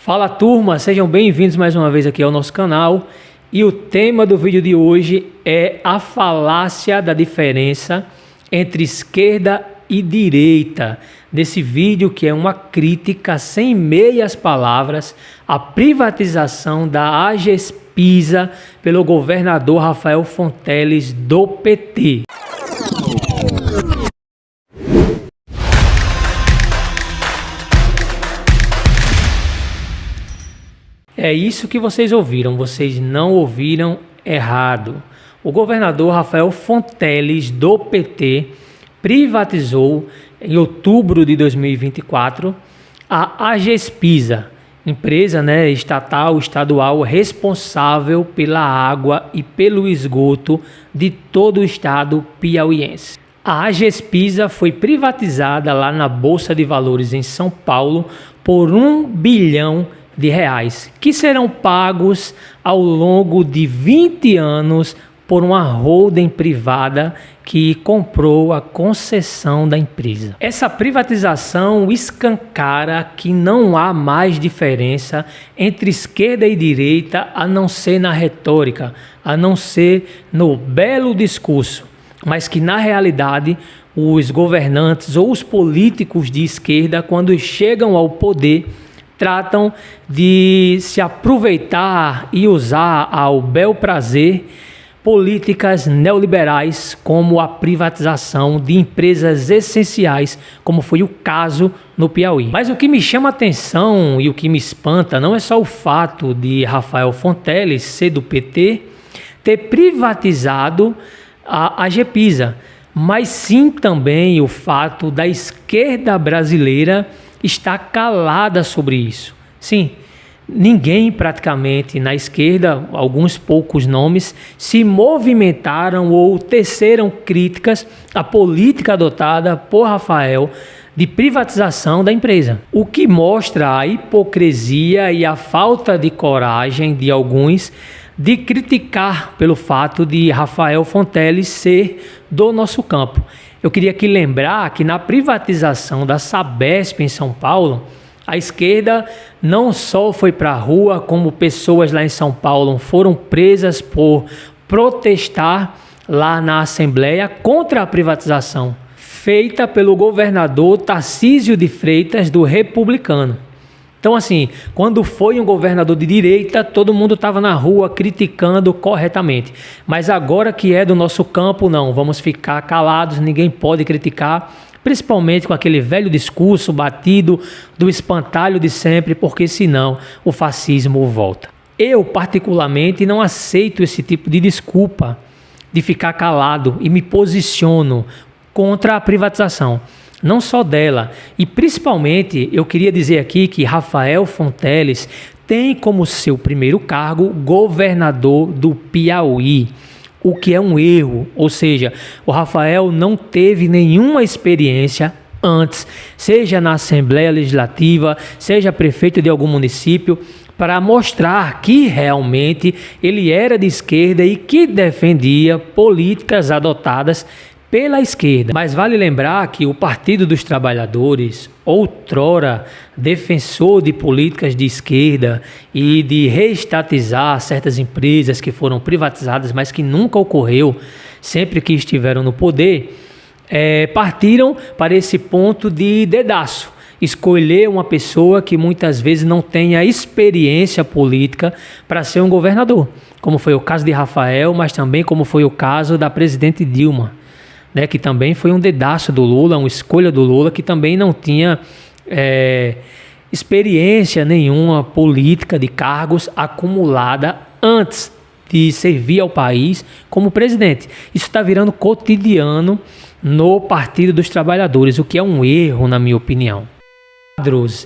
Fala turma, sejam bem-vindos mais uma vez aqui ao nosso canal. E o tema do vídeo de hoje é a falácia da diferença entre esquerda e direita. Desse vídeo que é uma crítica sem meias palavras à privatização da Agespisa pelo governador Rafael Fonteles do PT. É isso que vocês ouviram, vocês não ouviram errado. O governador Rafael Fonteles do PT privatizou em outubro de 2024 a Agespisa, empresa estadual responsável pela água e pelo esgoto de todo o estado piauiense. A Agespisa foi privatizada lá na Bolsa de Valores em São Paulo por R$1 bilhão, que serão pagos ao longo de 20 anos por uma holding privada que comprou a concessão da empresa. Essa privatização escancara que não há mais diferença entre esquerda e direita, a não ser na retórica, a não ser no belo discurso, mas que na realidade os governantes ou os políticos de esquerda, quando chegam ao poder, tratam de se aproveitar e usar ao bel prazer políticas neoliberais como a privatização de empresas essenciais, como foi o caso no Piauí. Mas o que me chama a atenção e o que me espanta não é só o fato de Rafael Fonteles ser do PT ter privatizado a Agespisa, mas sim também o fato da esquerda brasileira está calada sobre isso. Sim, ninguém praticamente na esquerda, alguns poucos nomes, se movimentaram ou teceram críticas à política adotada por Rafael de privatização da empresa. O que mostra a hipocrisia e a falta de coragem de alguns de criticar pelo fato de Rafael Fonteles ser do nosso campo. Eu queria aqui lembrar que na privatização da Sabesp em São Paulo, a esquerda não só foi para a rua, como pessoas lá em São Paulo foram presas por protestar lá na Assembleia contra a privatização, feita pelo governador Tarcísio de Freitas, do Republicano. Então, assim, quando foi um governador de direita, todo mundo estava na rua criticando corretamente. Mas agora que é do nosso campo, não, vamos ficar calados, ninguém pode criticar, principalmente com aquele velho discurso batido do espantalho de sempre, porque senão o fascismo volta. Eu, particularmente, não aceito esse tipo de desculpa de ficar calado e me posiciono contra a privatização. Não só dela, e principalmente eu queria dizer aqui que Rafael Fonteles tem como seu primeiro cargo governador do Piauí, o que é um erro, ou seja, o Rafael não teve nenhuma experiência antes, seja na Assembleia Legislativa, seja prefeito de algum município, para mostrar que realmente ele era de esquerda e que defendia políticas adotadas pela esquerda. Mas vale lembrar que o Partido dos Trabalhadores, outrora defensor de políticas de esquerda e de reestatizar certas empresas que foram privatizadas, mas que nunca ocorreu sempre que estiveram no poder, partiram para esse ponto de dedaço. Escolher uma pessoa que muitas vezes não tenha experiência política para ser um governador, como foi o caso de Rafael, mas também como foi o caso da presidente Dilma, que também foi um dedaço do Lula, uma escolha do Lula, que também não tinha experiência nenhuma política de cargos acumulada antes de servir ao país como presidente. Isso está virando cotidiano no Partido dos Trabalhadores, o que é um erro, na minha opinião.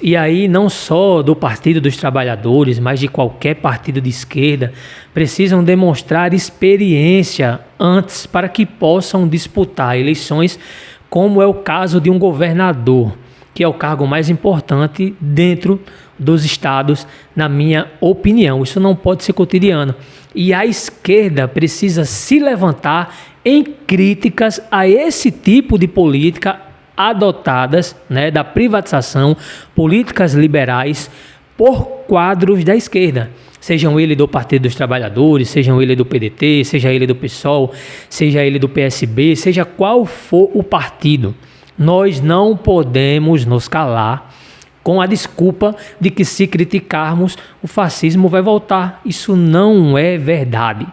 E aí não só do Partido dos Trabalhadores, mas de qualquer partido de esquerda, precisam demonstrar experiência antes para que possam disputar eleições, como é o caso de um governador, que é o cargo mais importante dentro dos estados, na minha opinião. Isso não pode ser cotidiano. E a esquerda precisa se levantar em críticas a esse tipo de política adotadas, da privatização, políticas liberais, por quadros da esquerda, sejam ele do Partido dos Trabalhadores, sejam ele do PDT, seja ele do PSOL, seja ele do PSB, seja qual for o partido. Nós não podemos nos calar com a desculpa de que se criticarmos o fascismo vai voltar. Isso não é verdade.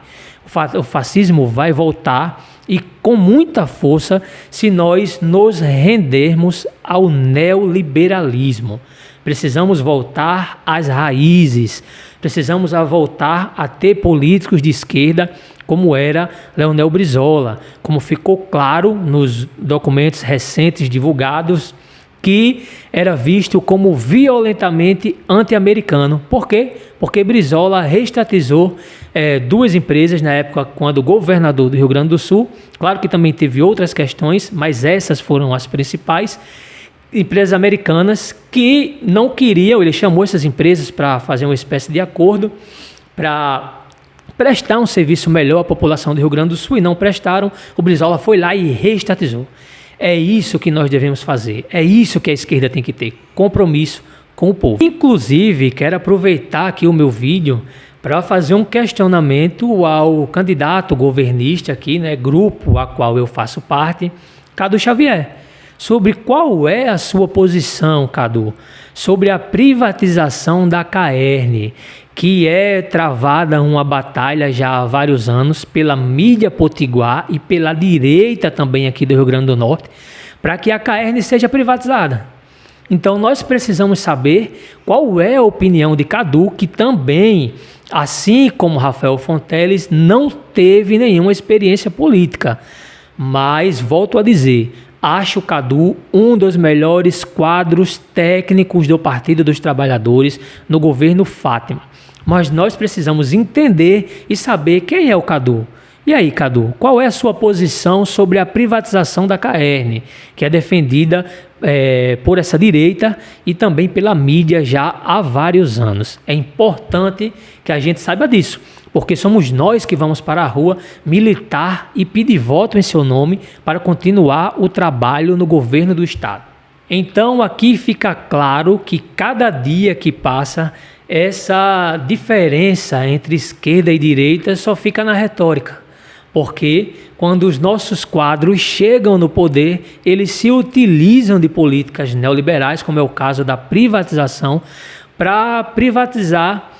O fascismo vai voltar e com muita força se nós nos rendermos ao neoliberalismo. Precisamos voltar às raízes, precisamos voltar a ter políticos de esquerda como era Leonel Brizola, como ficou claro nos documentos recentes divulgados, que era visto como violentamente anti-americano. Por quê? Porque Brizola reestatizou duas empresas na época quando governador do Rio Grande do Sul. Claro que também teve outras questões, mas essas foram as principais. Empresas americanas que não queriam, ele chamou essas empresas para fazer uma espécie de acordo para prestar um serviço melhor à população do Rio Grande do Sul e não prestaram. O Brizola foi lá e reestatizou. É isso que nós devemos fazer, é isso que a esquerda tem que ter, compromisso com o povo. Inclusive, quero aproveitar aqui o meu vídeo para fazer um questionamento ao candidato governista aqui, grupo a qual eu faço parte, Cadu Xavier, sobre qual é a sua posição, Cadu, sobre a privatização da Caerne, que é travada uma batalha já há vários anos pela mídia potiguar e pela direita também aqui do Rio Grande do Norte, para que a Caerne seja privatizada. Então nós precisamos saber qual é a opinião de Cadu, que também, assim como Rafael Fonteles, não teve nenhuma experiência política. Mas, volto a dizer, acho o Cadu um dos melhores quadros técnicos do Partido dos Trabalhadores no governo Fátima. Mas nós precisamos entender e saber quem é o Cadu. E aí, Cadu, qual é a sua posição sobre a privatização da Caerne, que é defendida por essa direita e também pela mídia já há vários anos? É importante que a gente saiba disso, porque somos nós que vamos para a rua militar e pedir voto em seu nome para continuar o trabalho no governo do Estado. Então, aqui fica claro que cada dia que passa, essa diferença entre esquerda e direita só fica na retórica, porque quando os nossos quadros chegam no poder, eles se utilizam de políticas neoliberais, como é o caso da privatização, para privatizar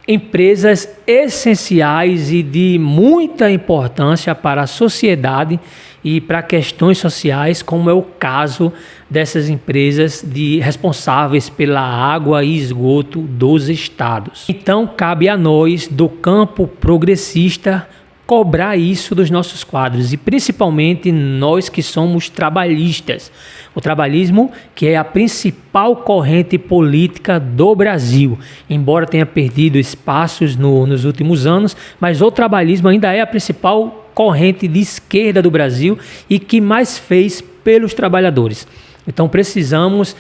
empresas essenciais e de muita importância para a sociedade e para questões sociais, como é o caso dessas empresas responsáveis pela água e esgoto dos estados. Então, cabe a nós, do campo progressista, cobrar isso dos nossos quadros e principalmente nós que somos trabalhistas. O trabalhismo, que é a principal corrente política do Brasil, embora tenha perdido espaços nos últimos anos, mas o trabalhismo ainda é a principal corrente de esquerda do Brasil e que mais fez pelos trabalhadores. Então precisamos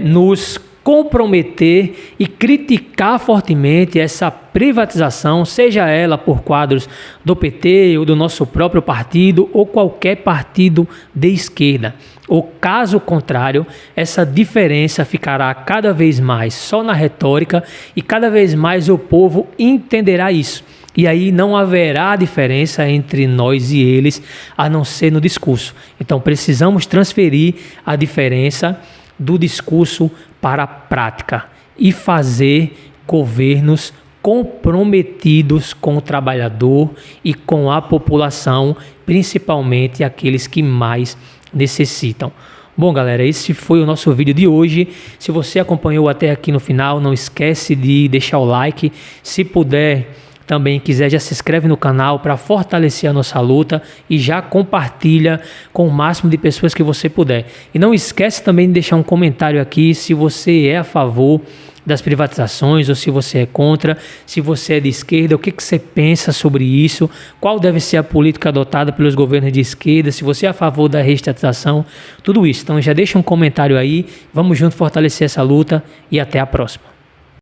nos comprometer e criticar fortemente essa privatização, seja ela por quadros do PT ou do nosso próprio partido ou qualquer partido de esquerda. Ou caso contrário, essa diferença ficará cada vez mais só na retórica e cada vez mais o povo entenderá isso. E aí não haverá diferença entre nós e eles, a não ser no discurso. Então precisamos transferir a diferença do discurso para a prática e fazer governos comprometidos com o trabalhador e com a população, principalmente aqueles que mais necessitam. Bom, galera, esse foi o nosso vídeo de hoje. Se você acompanhou até aqui no final, não esquece de deixar o like. Se puder, também quiser, já se inscreve no canal para fortalecer a nossa luta e já compartilha com o máximo de pessoas que você puder. E não esquece também de deixar um comentário aqui se você é a favor das privatizações ou se você é contra, se você é de esquerda, o que você pensa sobre isso, qual deve ser a política adotada pelos governos de esquerda, se você é a favor da reestatização, tudo isso. Então já deixa um comentário aí, vamos juntos fortalecer essa luta e até a próxima.